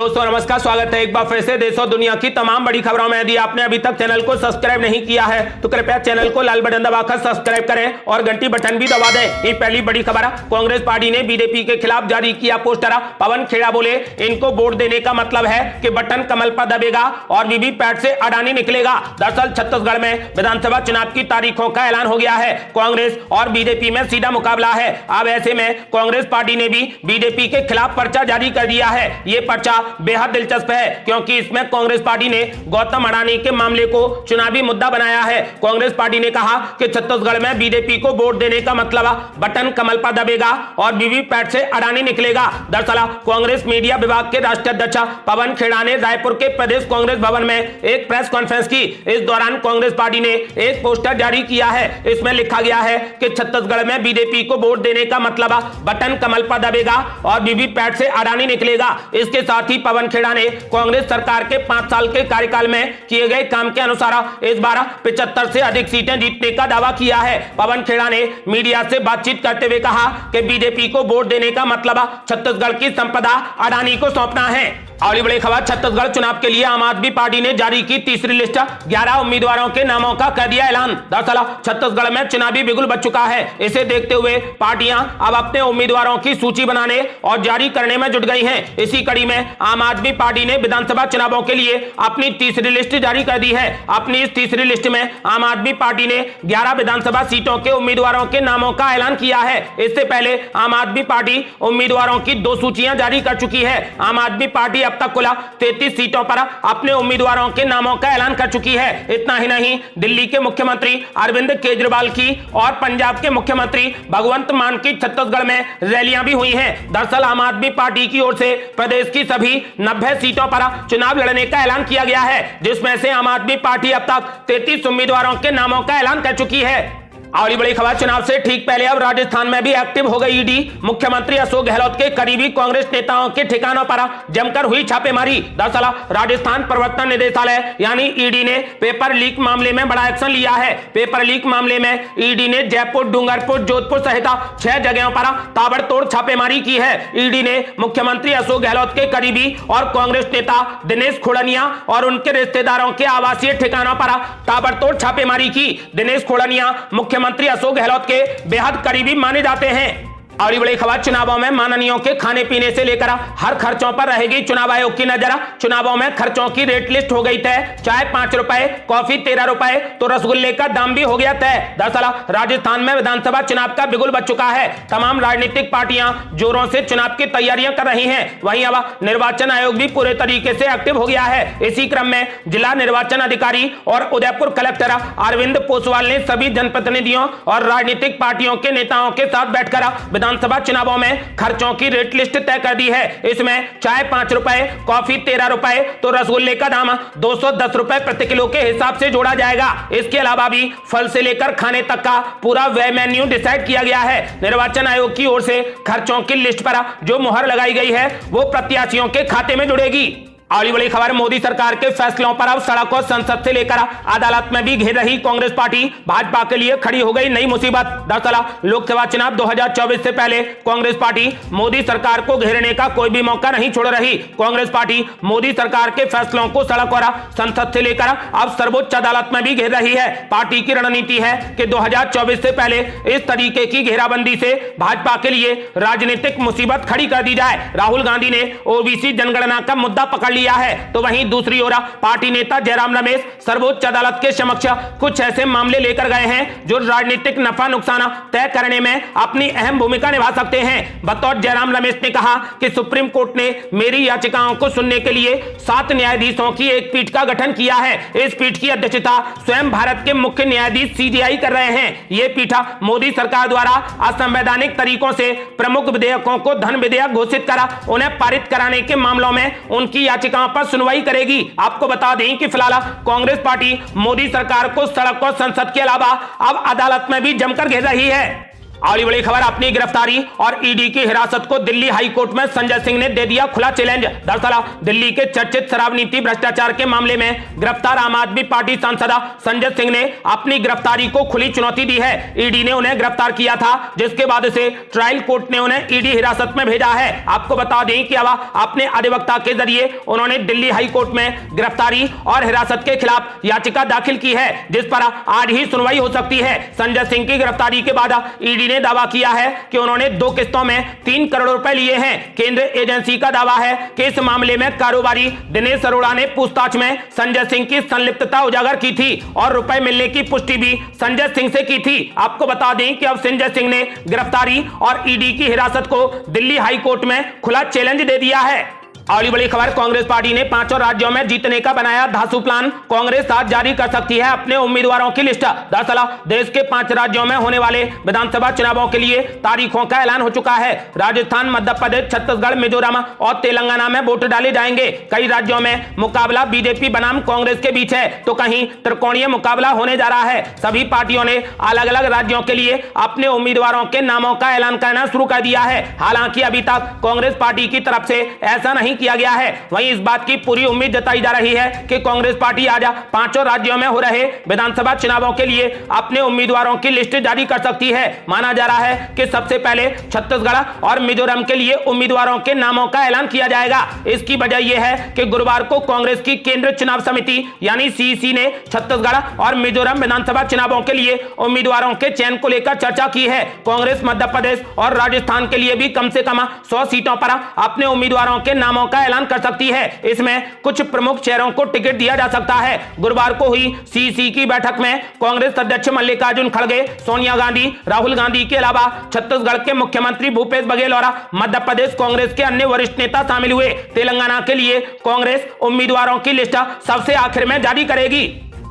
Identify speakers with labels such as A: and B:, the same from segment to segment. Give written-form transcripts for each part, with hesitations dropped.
A: दोस्तों नमस्कार, स्वागत है एक बार फिर से देश और दुनिया की तमाम बड़ी खबरों में। यदि आपने अभी तक चैनल को सब्सक्राइब नहीं किया है तो कृपया चैनल को लाल बटन दबाकर सब्सक्राइब करें और घंटी बटन भी दबा दें। ये पहली बड़ी खबर। कांग्रेस पार्टी ने बीजेपी के खिलाफ जारी किया पोस्टर। पवन खेड़ा बोले, इनको वोट देने का मतलब है कि बटन कमल पर दबेगा और वीवीपैट से अडानी निकलेगा। दरअसल छत्तीसगढ़ में विधानसभा चुनाव की तारीखों का ऐलान हो गया है। कांग्रेस और बीजेपी में सीधा मुकाबला है। अब ऐसे में कांग्रेस पार्टी ने भी बीजेपी के खिलाफ पर्चा जारी कर दिया है। ये पर्चा बेहद दिलचस्प है क्योंकि इसमें कांग्रेस पार्टी ने गौतम अडानी के मामले को चुनावी मुद्दा बनाया है। कांग्रेस पार्टी ने कहा कि छत्तीसगढ़ में बीजेपी को वोट देने का मतलब बटन कमल पर दबेगा और वीवीपैट से अडानी निकलेगा। दरअसल कांग्रेस मीडिया विभाग के राष्ट्रीय अध्यक्ष पवन खेड़ा ने रायपुर के प्रदेश कांग्रेस भवन में एक प्रेस कॉन्फ्रेंस की। इस दौरान कांग्रेस पार्टी ने एक पोस्टर जारी किया है। इसमें लिखा गया है कि छत्तीसगढ़ में बीजेपी को वोट देने का मतलब बटन कमल पर दबेगा और वीवीपैट से अडानी निकलेगा। इसके साथ ही पवन खेड़ा ने कांग्रेस सरकार के 5 साल के कार्यकाल में किए गए काम के अनुसार इस बार 75 से अधिक सीटें जीतने का दावा किया है। पवन खेड़ा ने मीडिया से बातचीत करते हुए कहा कि बीजेपी को वोट देने का मतलब छत्तीसगढ़ की संपदा अडानी को सौंपना है। अगली बड़ी खबर, छत्तीसगढ़ चुनाव के लिए आम आदमी पार्टी ने जारी की तीसरी लिस्ट। 11 उम्मीदवारों के नामों का कर दिया ऐलान। दरअसल छत्तीसगढ़ में चुनावी बिगुल बच चुका है। इसे देखते हुए पार्टियां अब अपने उम्मीदवारों की सूची बनाने और जारी करने में जुट गई हैं। इसी कड़ी में आम आदमी पार्टी ने विधानसभा चुनावों के लिए अपनी तीसरी लिस्ट जारी कर दी है। अपनी इस तीसरी लिस्ट में आम आदमी पार्टी ने 11 विधानसभा सीटों के उम्मीदवारों के नामों का ऐलान किया है। इससे पहले आम आदमी पार्टी उम्मीदवारों की 2 सूचियां जारी कर चुकी है। आम आदमी पार्टी अब तक कुल 33 सीटों पर अपने उम्मीदवारों के नामों का ऐलान कर चुकी है। इतना ही नहीं, दिल्ली के मुख्यमंत्री अरविंद केजरीवाल की और पंजाब के मुख्यमंत्री भगवंत मान की छत्तीसगढ़ में रैलियां भी हुई हैं। दरअसल आम आदमी पार्टी की ओर से प्रदेश की सभी 90 सीटों पर चुनाव लड़ने का ऐलान किया गया है, जिसमें से आम आदमी पार्टी अब तक 33 उम्मीदवारों के नामों का ऐलान कर चुकी है। अगली बड़ी खबर, चुनाव से ठीक पहले अब राजस्थान में भी एक्टिव हो गई ईडी। मुख्यमंत्री अशोक गहलोत के करीबी कांग्रेस नेताओं के ठिकानों पर जमकर हुई छापेमारी। दरअसल राजस्थान प्रवर्तन निदेशालय यानी ईडी ने पेपर लीक मामले में बड़ा एक्शन लिया है। पेपर लीक मामले में ईडी ने जयपुर, डूंगरपुर, जोधपुर सहित 6 जगहों पर ताबड़तोड़ छापेमारी की है। ईडी ने मुख्यमंत्री अशोक गहलोत के करीबी और कांग्रेस नेता दिनेश खोड़निया और उनके रिश्तेदारों के आवासीय ठिकानों पर ताबड़तोड़ छापेमारी की। दिनेश खोड़निया मुख्यमंत्री अशोक गहलोत के बेहद करीबी माने जाते हैं। अगली बड़ी खबर, चुनावों में माननीयों के खाने पीने से लेकर हर खर्चों पर रहेगी चुनाव आयोग की नजर। चुनावों में खर्चों की रेट लिस्ट हो गई तय। चाय 5 रुपए, कॉफी 13 रुपए तो रसगुल्ले का दाम भी हो गया तय। दरअसल राजस्थान में विधानसभा चुनाव का बिगुल बच चुका है। तमाम राजनीतिक पार्टियां जोरों से चुनाव की तैयारियां कर रही हैं। वहीं अब निर्वाचन आयोग भी पूरे तरीके से एक्टिव हो गया है। इसी क्रम में जिला निर्वाचन अधिकारी और उदयपुर कलेक्टर अरविंद पोसवाल ने सभी जनप्रतिनिधियों और राजनीतिक पार्टियों के नेताओं के साथ बैठकर विधानसभा चुनावों में खर्चों की रेट लिस्ट तय कर दी है। इसमें चाय 5 रुपए, कॉफी 13 रुपए तो रसगुल्ले का दाम 210 रुपए प्रति किलो के हिसाब से जोड़ा जाएगा। इसके अलावा भी फल से लेकर खाने तक का पूरा व्यय मेन्यू डिसाइड किया गया है। निर्वाचन आयोग की ओर से खर्चों की लिस्ट पर जो मुहर लगाई गई है वो प्रत्याशियों के खाते में जुड़ेगी। अगली बड़ी खबर, मोदी सरकार के फैसलों पर अब सड़क और संसद से लेकर अदालत में भी घेर रही कांग्रेस पार्टी। भाजपा के लिए खड़ी हो गई नई मुसीबत। दरअसल लोकसभा चुनाव 2024 से पहले कांग्रेस पार्टी मोदी सरकार को घेरने का कोई भी मौका नहीं छोड़ रही। कांग्रेस पार्टी मोदी सरकार के फैसलों को सड़क और संसद से लेकर अब सर्वोच्च अदालत में भी घेर रही है। पार्टी की रणनीति है कि 2024 से पहले इस तरीके की घेराबंदी से भाजपा के लिए राजनीतिक मुसीबत खड़ी कर दी जाए। राहुल गांधी ने ओबीसी जनगणना का मुद्दा पकड़ लिया है, तो वहीं दूसरी ओर पार्टी नेता जयराम रमेश सर्वोच्च अदालत के समक्ष कुछ ऐसे मामले लेकर गए हैं जो राजनीतिक नफा नुकसान तय करने में अपनी अहम भूमिका निभा सकते हैं। बतौर जयराम रमेश ने कहा कि सुप्रीम कोर्ट ने मेरी याचिकाओं को सुनने के लिए 7 न्यायाधीशों की एक पीठ का गठन किया है। इस पीठ की अध्यक्षता स्वयं भारत के मुख्य न्यायाधीश सीजेआई कर रहे हैं। ये पीठ मोदी सरकार द्वारा असंवैधानिक तरीकों से प्रमुख विधेयकों को धन विधेयक घोषित कर उन्हें पारित कराने के मामलों में उनकी याचिकाओं पर सुनवाई करेगी। आपको बता दें कि फिलहाल कांग्रेस पार्टी मोदी सरकार को सड़क और संसद के अलावा अब अदालत में भी जमकर घेर रही है। अगली बड़ी खबर, अपनी गिरफ्तारी और ईडी की हिरासत को दिल्ली हाई कोर्ट में संजय सिंह ने दे दिया खुला चैलेंज। दरअसल दिल्ली के चर्चित शराब नीति भ्रष्टाचार के मामले में गिरफ्तार आम आदमी पार्टी सांसद संजय सिंह ने अपनी गिरफ्तारी को खुली चुनौती दी है। ईडी ने उन्हें गिरफ्तार किया था, जिसके बाद से ट्रायल कोर्ट ने उन्हें ईडी हिरासत में भेजा है। आपको बता दें कि अब अपने अधिवक्ता के जरिए उन्होंने दिल्ली हाई कोर्ट में गिरफ्तारी और हिरासत के खिलाफ याचिका दाखिल की है, जिस पर आज ही सुनवाई हो सकती है। संजय सिंह की गिरफ्तारी के बाद ईडी ने दावा किया है कि उन्होंने 2 किस्तों में 3 करोड़ रुपए लिए हैं। केंद्रीय एजेंसी का दावा है कि इस मामले में कारोबारी दिनेश अरोड़ा ने पूछताछ में संजय सिंह की संलिप्तता उजागर की थी और रुपए मिलने की पुष्टि भी संजय सिंह से की थी। आपको बता दें कि अब संजय सिंह ने गिरफ्तारी और ईडी की हिरासत को दिल्ली हाई कोर्ट में खुला चैलेंज दे दिया है। अगली बड़ी खबर, कांग्रेस पार्टी ने 5 राज्यों में जीतने का बनाया धांसू प्लान। कांग्रेस आज जारी कर सकती है अपने उम्मीदवारों की लिस्ट। दरअसल देश के 5 राज्यों में होने वाले विधानसभा चुनावों के लिए तारीखों का ऐलान हो चुका है। राजस्थान, मध्य प्रदेश, छत्तीसगढ़, मिजोरम और तेलंगाना में वोट डाले जाएंगे। कई राज्यों में मुकाबला बीजेपी बनाम कांग्रेस के बीच है, तो कहीं त्रिकोणीय मुकाबला होने जा रहा है। सभी पार्टियों ने अलग अलग राज्यों के लिए अपने उम्मीदवारों के नामों का ऐलान करना शुरू कर दिया है। हालांकि अभी तक कांग्रेस पार्टी की तरफ से ऐसा नहीं किया गया है। वहीं इस बात की पूरी उम्मीद जताई जा रही है कि कांग्रेस पार्टी आज 5 राज्यों में हो रहे विधानसभा चुनावों के लिए अपने उम्मीदवारों की लिस्ट जारी कर सकती है। माना जा रहा है कि सबसे पहले छत्तीसगढ़ और मिजोरम के लिए उम्मीदवारों के नामों का ऐलान किया जाएगा। इसकी वजह यह है कि गुरुवार को कांग्रेस की केंद्रीय चुनाव समिति यानी सीईसी ने छत्तीसगढ़ और मिजोरम विधानसभा चुनावों के लिए उम्मीदवारों के चयन को लेकर चर्चा की है। कांग्रेस मध्य प्रदेश और राजस्थान के लिए भी कम से कम 100 सीटों पर अपने उम्मीदवारों के नामों का ऐलान कर सकती है। इसमें कुछ प्रमुख शहरों को टिकट दिया जा सकता है। गुरुवार को हुई सीसी की बैठक में कांग्रेस अध्यक्ष मल्लिकार्जुन खड़गे, सोनिया गांधी, राहुल गांधी के अलावा छत्तीसगढ़ के मुख्यमंत्री भूपेश बघेल और मध्य प्रदेश कांग्रेस के अन्य वरिष्ठ नेता शामिल हुए। तेलंगाना के लिए कांग्रेस उम्मीदवारों की लिस्ट सबसे आखिर में जारी करेगी।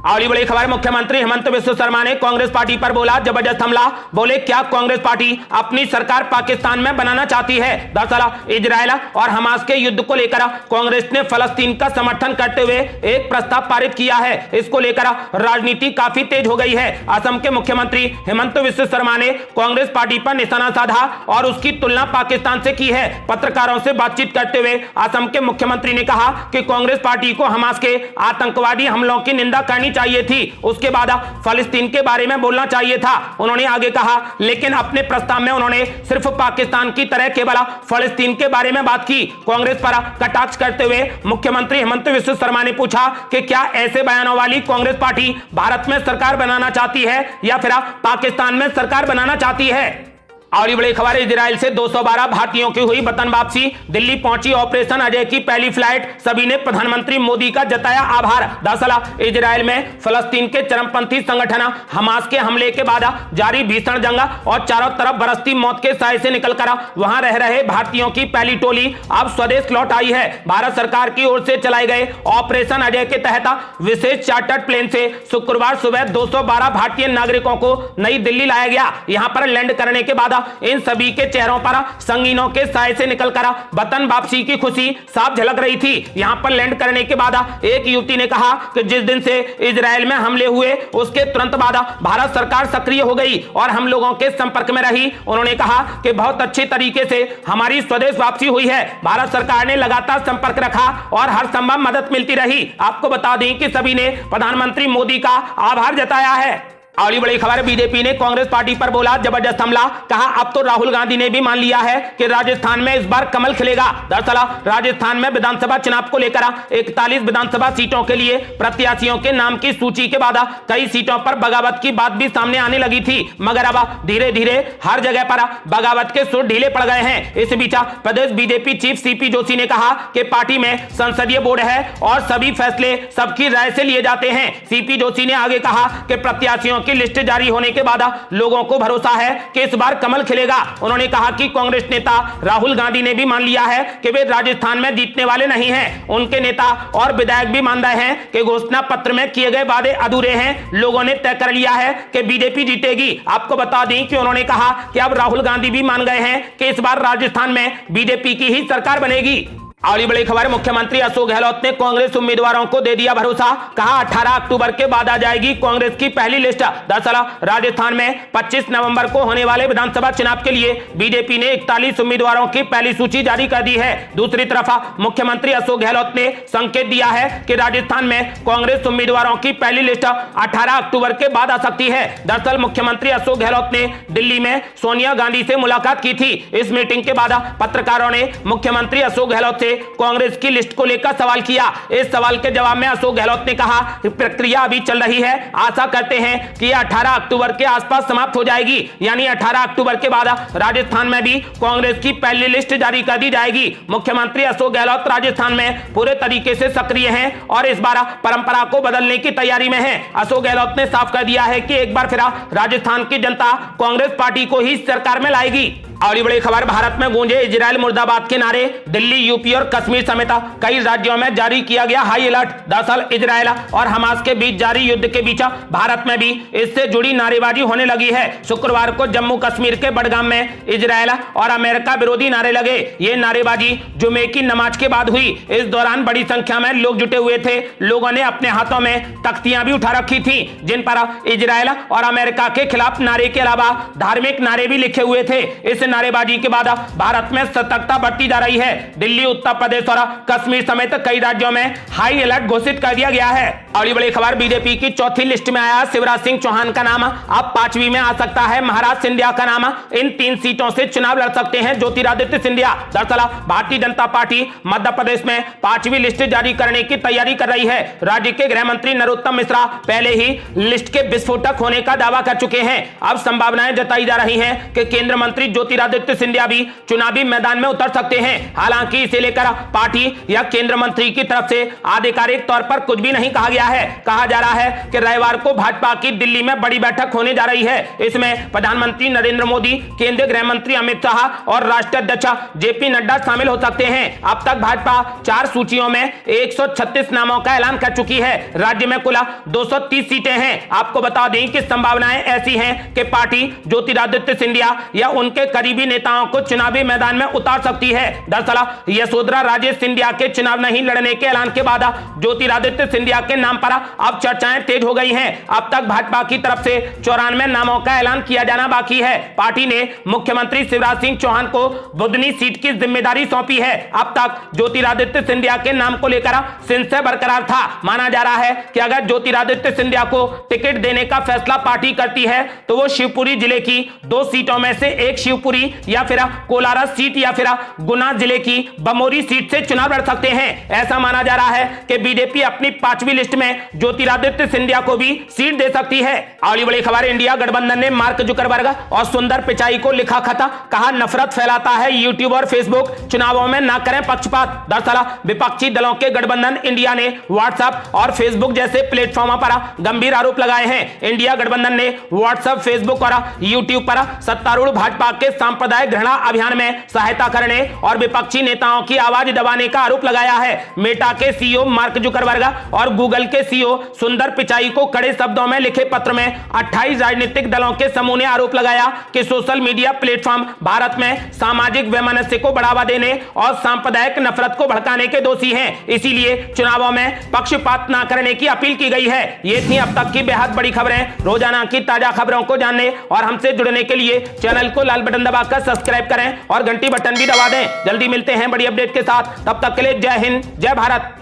A: अगली बड़ी खबर, मुख्यमंत्री हेमंत बिस्वा शर्मा ने कांग्रेस पार्टी पर बोला जबरदस्त हमला। बोले, क्या कांग्रेस पार्टी अपनी सरकार पाकिस्तान में बनाना चाहती है? दरअसल इजरायल और हमास के युद्ध को लेकर कांग्रेस ने फलस्तीन का समर्थन करते हुए एक प्रस्ताव पारित किया है। इसको लेकर राजनीति काफी तेज हो गई है। असम के मुख्यमंत्री हेमंत बिस्वा शर्मा ने कांग्रेस पार्टी पर निशाना साधा और उसकी तुलना पाकिस्तान से की है। पत्रकारों से बातचीत करते हुए असम के मुख्यमंत्री ने कहा कि कांग्रेस पार्टी को हमास के आतंकवादी हमलों की निंदा करनी चाहिए थी, उसके बाद फलस्तीन के बारे में बोलना चाहिए था। उन्होंने आगे कहा, लेकिन अपने प्रस्ताव में उन्होंने सिर्फ पाकिस्तान की तरह केवल फलस्तीन के बारे में बात की। कांग्रेस पर कटाक्ष करते हुए मुख्यमंत्री हेमंत बिस्वा शर्मा ने पूछा कि क्या ऐसे बयानों वाली कांग्रेस पार्टी भारत में सरकार बनाना चाहती है या फिर पाकिस्तान में सरकार बनाना चाहती है? और बड़ी खबर, इजराइल से 212 भारतीयों की हुई वतन वापसी। दिल्ली पहुंची ऑपरेशन अजय की पहली फ्लाइट। सभी ने प्रधानमंत्री मोदी का जताया आभार। दरअसल इजराइल में फलस्तीन के चरमपंथी संगठन हमास के हमले के बाद जारी भीषण जंग और चारों तरफ बरसती मौत के साए से निकलकर वहां रह रहे भारतीयों की पहली टोली अब स्वदेश लौट आई है। भारत सरकार की ओर से चलाए गए ऑपरेशन अजय के तहत विशेष चार्टर्ड प्लेन से शुक्रवार सुबह 212 भारतीय नागरिकों को नई दिल्ली लाया गया। यहां पर लैंड करने के बाद इन सभी के चेहरों पर संगीनों के साए से निकलकर वतन वापसी की खुशी साफ झलक रही थी। यहां पर लैंड करने के बाद एक युवती ने कहा कि जिस दिन से इजराइल में हमले हुए उसके तुरंत बाद भारत सरकार सक्रिय हो गई और हम लोगों के संपर्क में रही। उन्होंने कहा कि बहुत अच्छे तरीके से हमारी स्वदेश वापसी हुई है। भारत सरकार ने लगातार संपर्क रखा और हर संभव मदद मिलती रही। आपको बता दें कि सभी ने प्रधानमंत्री मोदी का आभार जताया है। अगली बड़ी खबर, बीजेपी ने कांग्रेस पार्टी पर बोला जबरदस्त हमला। कहा, अब तो राहुल गांधी ने भी मान लिया है कि राजस्थान में इस बार कमल खिलेगा। दरअसल राजस्थान में विधानसभा चुनाव को लेकर 41 विधानसभा सीटों के लिए प्रत्याशियों के नाम की सूची के बाद कई सीटों पर बगावत की बात भी सामने आने लगी थी, मगर अब धीरे धीरे हर जगह पर बगावत के सुर ढीले पड़ गए हैं। इस बीच प्रदेश बीजेपी चीफ सीपी जोशी ने कहा कि पार्टी में संसदीय बोर्ड है और सभी फैसले सबकी राय से लिए जाते हैं। सीपी जोशी ने आगे कहा कि प्रत्याशियों की लिस्ट जारी होने के बाद लोगों को भरोसा है कि इस बार कमल खिलेगा। उन्होंने कहा कि कांग्रेस नेता राहुल गांधी ने भी मान लिया है कि वे राजस्थान में जीतने वाले नहीं हैं। उनके नेता और विधायक भी मान रहे हैं कि घोषणा पत्र में किए गए वादे अधूरे हैं। लोगों ने तय कर लिया है कि बीजेपी जीतेगी। आपको बता दें कि उन्होंने कहा कि अब राहुल गांधी भी मान गए हैं कि इस बार राजस्थान में बीजेपी की ही सरकार बनेगी। अगली बड़ी खबर, मुख्यमंत्री अशोक गहलोत ने कांग्रेस उम्मीदवारों को दे दिया भरोसा, कहा 18 अक्टूबर के बाद आ जाएगी कांग्रेस की पहली लिस्ट। दरअसल राजस्थान में 25 नवंबर को होने वाले विधानसभा चुनाव के लिए बीजेपी ने 41 उम्मीदवारों की पहली सूची जारी कर दी है। दूसरी तरफ मुख्यमंत्री अशोक गहलोत ने संकेत दिया है कि राजस्थान में कांग्रेस उम्मीदवारों की पहली लिस्ट 18 अक्टूबर के बाद आ सकती है। दरअसल मुख्यमंत्री अशोक गहलोत ने दिल्ली में सोनिया गांधी से मुलाकात की थी। इस मीटिंग के बाद पत्रकारों ने मुख्यमंत्री अशोक गहलोत से कांग्रेस की लिस्ट को लेकर सवाल किया। इस सवाल के जवाब में अशोक गहलोत ने कहा कि प्रक्रिया अभी चल रही है, आशा करते हैं कि 18 अक्टूबर के आसपास समाप्त हो जाएगी, यानी 18 अक्टूबर के बाद राजस्थान में भी कांग्रेस की पहली लिस्ट जारी कर दी जाएगी। मुख्यमंत्री अशोक गहलोत राजस्थान में पूरे तरीके से सक्रिय हैं और इस बार परंपरा को बदलने की तैयारी में है। अशोक गहलोत ने साफ कर दिया है कि एक बार फिर राजस्थान की जनता कांग्रेस पार्टी को ही सरकार में लाएगी। अगली बड़ी खबर, भारत में गूंजे इजराइल मुर्दाबाद के नारे, दिल्ली, यूपी और कश्मीर समेत कई राज्यों में जारी किया गया हाई अलर्ट। दरअसल इजराइल और हमास के बीच जारी युद्ध के बीच भारत में भी इससे जुड़ी नारेबाजी होने लगी है। शुक्रवार को जम्मू कश्मीर के बडगाम में इजराइल और अमेरिका विरोधी नारे लगे। ये नारेबाजी जुमे की नमाज के बाद हुई। इस दौरान बड़ी संख्या में लोग जुटे हुए थे। लोगों ने अपने हाथों में तख्तियां भी उठा रखी थी जिन पर इजराइल और अमेरिका के खिलाफ नारे के अलावा धार्मिक नारे भी लिखे हुए थे। इस नारेबाजी के बाद भारत में सतर्कता बढ़ती जा रही है। दिल्ली, उत्तर प्रदेश और कश्मीर समेत कई राज्यों में हाई अलर्ट घोषित कर दिया गया है। अगली बड़ी खबर, बीजेपी की चौथी लिस्ट में आया शिवराज सिंह चौहान का नाम, अब पांचवी में आ सकता है महाराज सिंधिया का नाम। इन 3 सीटों से चुनाव लड़ सकते हैं ज्योतिरादित्य सिंधिया। दरअसल भारतीय जनता पार्टी मध्य प्रदेश में 5वीं लिस्ट जारी करने की तैयारी कर रही है। राज्य के गृह मंत्री नरोत्तम मिश्रा पहले ही लिस्ट के विस्फोटक होने का दावा कर चुके हैं। अब संभावनाएं जताई जा रही हैं कि केंद्रीय मंत्री ज्योतिरादित्य सिंधिया भी चुनावी मैदान में उतर सकते हैं। हालांकि इसे लेकर पार्टी या केंद्र मंत्री की तरफ से आधिकारिक तौर पर कुछ भी नहीं कहा गया है। कहा जा रहा है कि रविवार को भाजपा की दिल्ली में बड़ी बैठक होने जा रही है। इसमें प्रधानमंत्री नरेंद्र मोदी, केंद्रीय गृह मंत्री अमित शाह और राष्ट्रीय अध्यक्ष जेपी नड्डा शामिल हो सकते हैं। अब तक भाजपा 4 सूचियों में 136 नामों का ऐलान कर चुकी है। राज्य में कुल 230 सीटें हैं। आपको बता दें कि संभावनाएं ऐसी हैं कि पार्टी ज्योतिरादित्य सिंधिया या उनके करीबी नेताओं को चुनावी मैदान में उतार सकती है। दरअसल यशोधरा राजे सिंधिया के चुनाव नहीं लड़ने के ऐलान के बाद ज्योतिरादित्य सिंधिया के नाम पर अब चर्चाएं तेज हो गई हैं। अब तक भाजपा की तरफ से 94 नामों का ऐलान किया जाना बाकी है। पार्टी ने मुख्यमंत्री शिवराज सिंह चौहान को बुधनी सीट की जिम्मेदारी सौंपी है। अब तक ज्योतिरादित्य सिंधिया के नाम को लेकर संशय बरकरार था। माना जा रहा है कि अगर ज्योतिरादित्य सिंधिया को टिकट देने का फैसला पार्टी करती है तो वो शिवपुरी जिले की 2 सीटों में से एक शिवपुरी या फिर कोलारस सीट या फिर गुना जिले की बमोरी सीट से चुनाव लड़ सकते हैं। ऐसा माना जा रहा है कि बीजेपी अपनी 5वीं लिस्ट में ज्योतिरादित्य सिंधिया को भी सीट दे सकती है। अगली बड़ी खबर, इंडिया गठबंधन ने मार्क जुकरबर्ग और सुंदर पिचाई को लिखा खत, कहा नफरत फैलाता है यूट्यूब और फेसबुक, चुनावों में न करें पक्षपात। दरअसल विपक्षी दलों के गठबंधन इंडिया ने व्हाट्सएप और फेसबुक जैसे प्लेटफॉर्मों पर गंभीर आरोप लगाए हैं। इंडिया गठबंधन ने व्हाट्सएप, फेसबुक और यूट्यूब पर सत्तारूढ़ भाजपा के सांप्रदायिक घृणा अभियान में सहायता करने और विपक्षी नेताओं की आवाज दबाने का आरोप लगाया है। मेटा के सीईओ मार्क जुकरबर्ग और गूगल के सीईओ सुंदर पिचाई को कड़े शब्दों में लिखे पत्र में 28 राजनीतिक दलों के समूह ने आरोप लगाया कि सोशल मीडिया प्लेटफॉर्म भारत में सामाजिक वैमनस्य को बढ़ावा देने और सांप्रदायिक नफरत को भड़काने के दोषी हैं। इसीलिए चुनावों में पक्षपात न करने की अपील की गई है। ये थी अब तक की बेहद बड़ी खबरें। रोजाना की ताजा खबरों को जानने और हमसे जुड़ने के लिए चैनल को लाल बटन दबाकर सब्सक्राइब करें और घंटी बटन भी दबा दें। जल्दी मिलते हैं बड़ी अपडेट के साथ। तब तक के लिए जय हिंद, जय भारत।